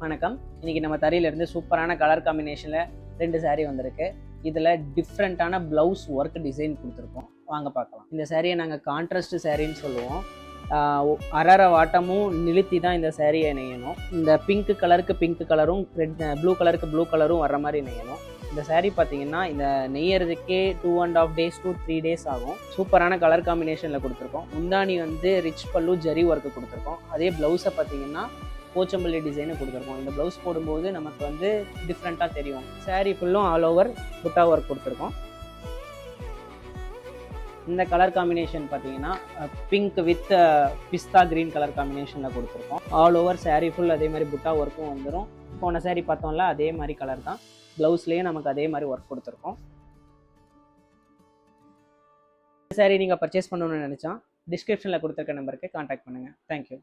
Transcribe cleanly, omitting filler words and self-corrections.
வணக்கம். இன்னைக்கு நம்ம தறியிலிருந்து சூப்பரான கலர் காம்பினேஷனில் 2 saree வந்திருக்கு. இதில் டிஃப்ரெண்ட்டான ப்ளவுஸ் ஒர்க் டிசைன் கொடுத்துருக்கோம். வாங்க பார்க்கலாம். இந்த சாரியை நாங்கள் கான்ட்ராஸ்ட் சாரின்னு சொல்லுவோம். அரை வாட்டமும் நிறுத்தி தான் இந்த சாரியை நெய்யணும். இந்த பிங்க் கலருக்கு பிங்க் கலரும் ப்ளூ கலருக்கு ப்ளூ கலரும் வர்ற மாதிரி நெய்யணும். இந்த சாரீ பார்த்தீங்கன்னா இந்த நெய்யறதுக்கே 2.5 days to 3 days ஆகும். சூப்பரான கலர் காம்பினேஷனில் கொடுத்துருக்கோம். முந்தானி வந்து ரிச் பல்லு ஜரி ஒர்க்கு கொடுத்துருக்கோம். அதே ப்ளவுஸை பார்த்தீங்கன்னா போச்சம்பள்ளி டிசைனை கொடுத்துருக்கோம். இந்த ப்ளவுஸ் போடும்போது நமக்கு வந்து டிஃப்ரெண்ட்டாக தெரியும். சாரீ ஃபுல்லும் ஆல் ஓவர் புட்டா ஒர்க் கொடுத்துருக்கோம். இந்த கலர் காம்பினேஷன் பார்த்தீங்கன்னா pink with pista green colour காம்பினேஷனில் கொடுத்துருக்கோம். ஆல் ஓவர் சாரீ ஃபுல் அதே மாதிரி புட்டா ஒர்க்கும் வந்துடும். போன சாரீ பார்த்தோம்ல அதே மாதிரி கலர் தான். ப்ளவுஸ்லேயே நமக்கு அதே மாதிரி ஒர்க் கொடுத்துருக்கோம். சாரீ நீங்கள் பர்ச்சேஸ் பண்ணணும்னு நினச்சா டிஸ்கிரிப்ஷனில் கொடுத்துருக்க நம்பருக்கு கான்டாக்ட் பண்ணுங்கள். தேங்க்யூ.